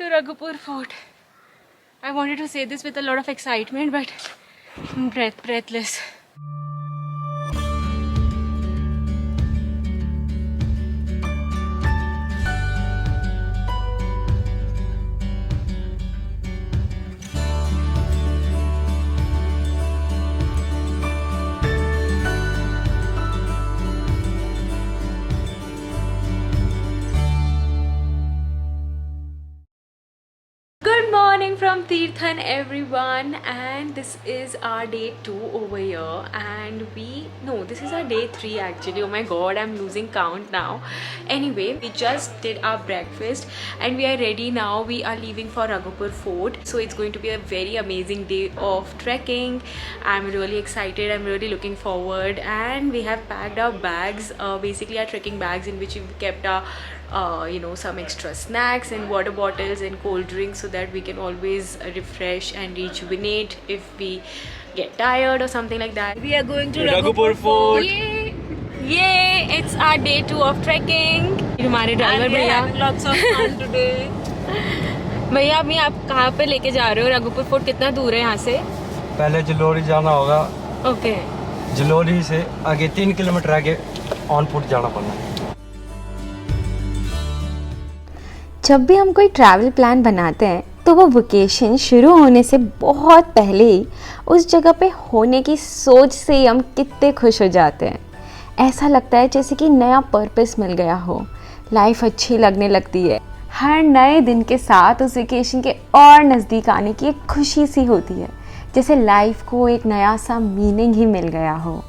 to Raghupur Fort. I wanted to say this with a lot of excitement, but I'm breathless. Good morning from Tirthan everyone, and this is our day 2 over here, and this is our day 3 actually. Oh my god, I'm losing count now. Anyway, we just did our breakfast and we are ready now. We are leaving for Raghupur Fort, so it's going to be a very amazing day of trekking. I'm really excited, I'm really looking forward, and we have packed our bags, basically our trekking bags, in which we've kept our some extra snacks and water bottles and cold drinks, so that we can always refresh and rejuvenate if we get tired or something like that. We are going to Raghupur Fort. Yay! It's our day 2 of trekking. हमारे driver भैया lots of fun today. भैया अभी आप कहाँ पे लेके जा रहे हो? राघोपुर फोर्ट कितना दूर है यहाँ से? पहले जलोरी जाना होगा. ओके. जलोरी से आगे 3 किलोमीटर आगे ऑन फुट जाना पड़ना है. जब भी हम कोई ट्रैवल प्लान बनाते हैं तो वो वेकेशन शुरू होने से बहुत पहले ही उस जगह पे होने की सोच से ही हम कितने खुश हो जाते हैं. ऐसा लगता है जैसे कि नया पर्पस मिल गया हो, लाइफ अच्छी लगने लगती है. हर नए दिन के साथ उस वेकेशन के और नज़दीक आने की एक खुशी सी होती है, जैसे लाइफ को एक नया सा मीनिंग ही मिल गया हो.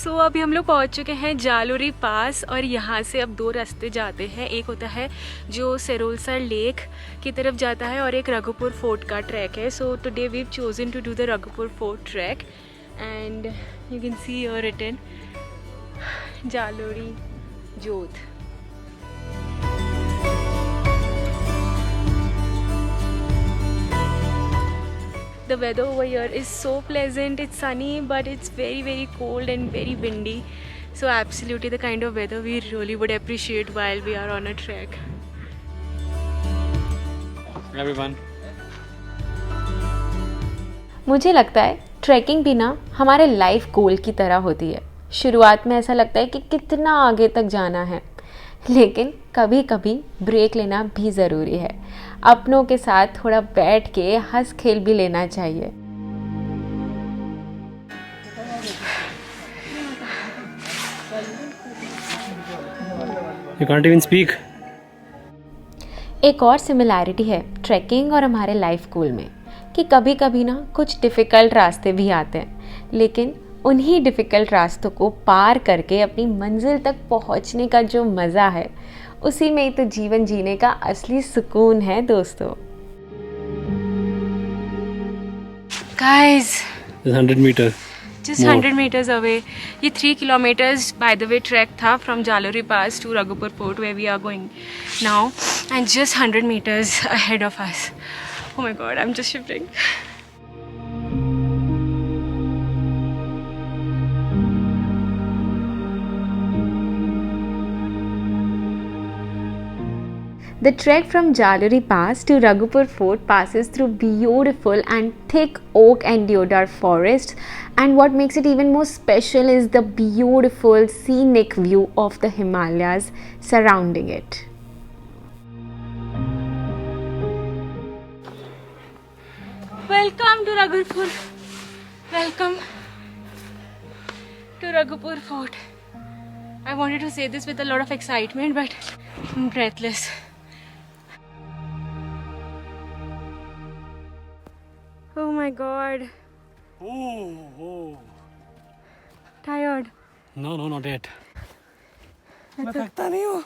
सो अभी हम लोग पहुंच चुके हैं जालोरी पास, और यहाँ से अब 2 रास्ते जाते हैं. एक होता है जो सेरोलसर लेक की तरफ जाता है, और एक राघोपुर फोर्ट का ट्रैक है. So today we have chosen to do the Raghopur fort track, and you can see here रिटन Jalori Jot. The weather over here is so pleasant. It's sunny, but it's very cold and very windy. So absolutely the kind of weather we really would appreciate while we are on a trek. Everyone. मुझे लगता है trekking भी ना हमारे life goal की तरह होती है. शुरुआत में ऐसा लगता है कि कितना आगे तक जाना है, लेकिन कभी कभी ब्रेक लेना भी ज़रूरी है. अपनों के साथ थोड़ा बैठ के हंस खेल भी लेना चाहिए. You can't even speak. एक और सिमिलैरिटी है ट्रैकिंग और हमारे लाइफ गोल में, कि कभी कभी ना कुछ डिफ़िकल्ट रास्ते भी आते हैं, लेकिन उन्हीं डिफ़िकल्ट रास्तों को पार करके अपनी मंजिल तक पहुंचने का जो मज़ा है, उसी में ही तो जीवन जीने का असली सुकून है दोस्तों. Guys, 100 meters. just 100 meters away. ये 3 kilometers by the way trek था from Jalori Pass to Raghupur Fort, where we are going now, and just 100 meters ahead of us. Oh my god, I'm just shivering. The trek from Jalori Pass to Raghupur Fort passes through beautiful and thick oak and deodar forests, and what makes it even more special is the beautiful scenic view of the Himalayas surrounding it. Welcome to Raghupur. Welcome to Raghupur Fort. I wanted to say this with a lot of excitement, but I'm breathless. Oh my god. Oh. Tired. No, not yet. मैं थकता नहीं हूँ.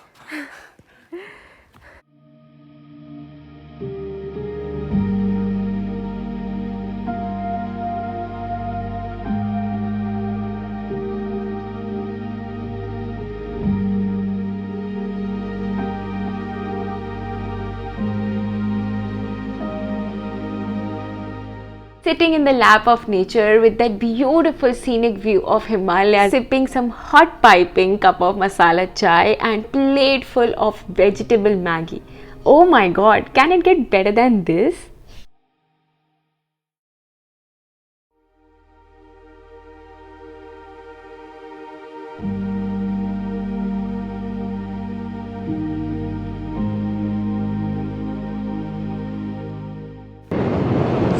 sitting in the lap of nature with that beautiful scenic view of Himalayas, sipping some hot piping cup of masala chai and plate full of vegetable Maggi. Oh my god, can it get better than this?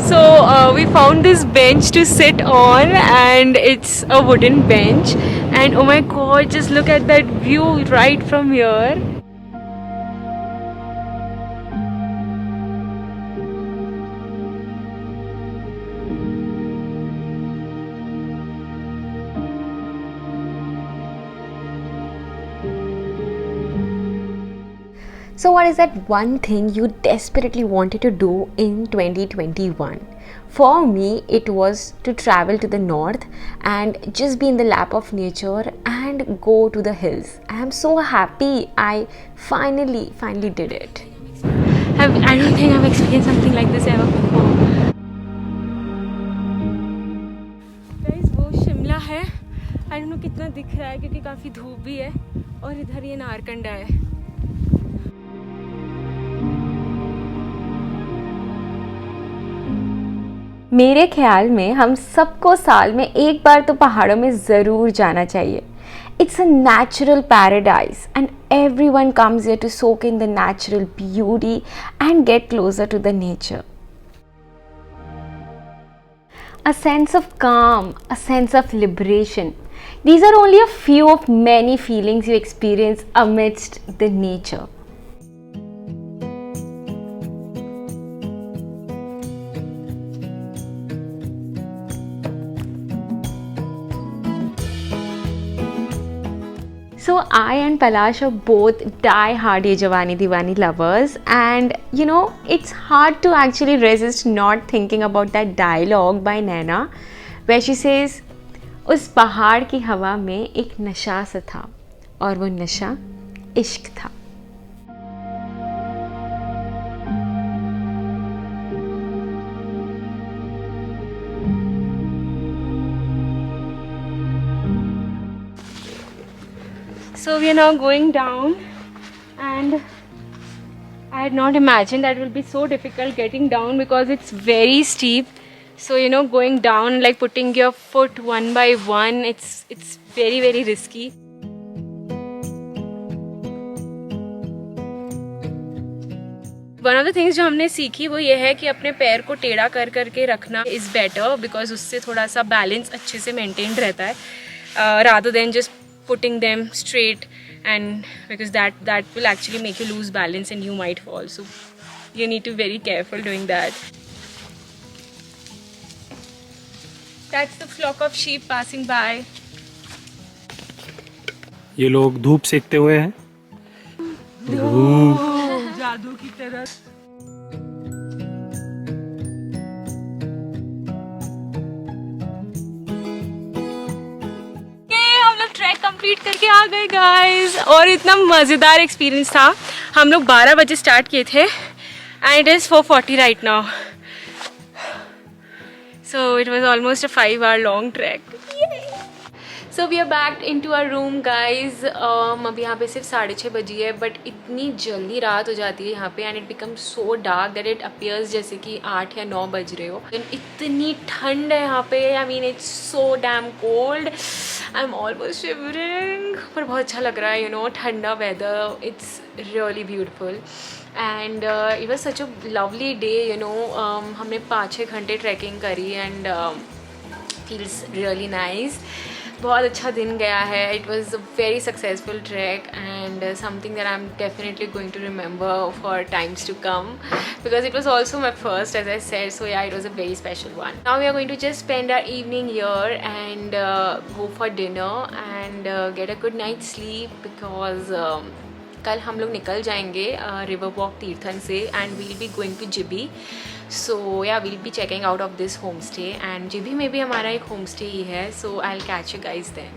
So we found this bench to sit on, and it's a wooden bench, and oh my god, just look at that view right from here. So what is that one thing you desperately wanted to do in 2021? For me, it was to travel to the north and just be in the lap of nature and go to the hills. I am so happy I finally did it. I don't think I've experienced something like this ever before. Guys, वो शिमला है. I don't know कितना दिख रहा है क्योंकि काफ़ी धूप भी है, और इधर ये नारकंडा है. मेरे ख्याल में हम सबको साल में एक बार तो पहाड़ों में ज़रूर जाना चाहिए. It's a natural paradise and everyone comes here to soak in the natural beauty and get closer to the nature. A sense of calm, a sense of liberation. These are only a few of many feelings you experience amidst the nature. So I and Palash are both die-hard Ye Jawani Diwani lovers, and you know, it's hard to actually resist not thinking about that dialogue by Naina where she says, उस पहाड़ की हवा में एक नशा सा था और वो नशा इश्क था. So we are now going down, and I had not imagined that it will be so difficult getting down because it's very steep. So you know, going down, like putting your foot one by one, it's very risky. One of the things जो हमने सीखी वो ये है कि अपने पैर को टेढ़ा कर करके रखना is better, because उससे थोड़ा सा बैलेंस अच्छे से maintained रहता है, rather than just putting them straight, and because that will actually make you lose balance and you might fall. So you need to be very careful doing that. That's the flock of sheep passing by. ये लोग धूप सेकते हुए हैं. जादू की तरह. Track complete करके आ गए गाइस, और इतना मज़ेदार एक्सपीरियंस था. हम लोग 12 बजे स्टार्ट किए थे and it is 4:40 right now. So it was almost a 5 hour long track. So we are back into our room guys. अब यहाँ पे सिर्फ 6:30 बजी है, बट इतनी जल्दी रात हो जाती है यहाँ पे, and it become so dark that it appears जैसे कि 8 या 9 बज रहे हो. इतनी ठंड है यहाँ पे. I mean it's so damn cold. I am almost shivering, पर बहुत अच्छा लग रहा है. यू नो, ठंडा weather, it's really beautiful, and it was such a lovely day. You know, हमने 5-6 घंटे ट्रैकिंग करी एंड फील्स रियली नाइस. बहुत अच्छा दिन गया है. It was a very successful track and something that I am definitely going to remember for times to come, because it was also my first, as I said. So yeah, it was a very special one. Now we are going to just spend our evening here and go for dinner and get a good night's sleep, because कल हम लोग निकल जाएंगे river walk Tirthan से, and we'll be going to Jibhi. So yeah we'll be checking out of this home stay, and Jibhi में भी हमारा एक होम स्टे ही है. So I will catch you guys then.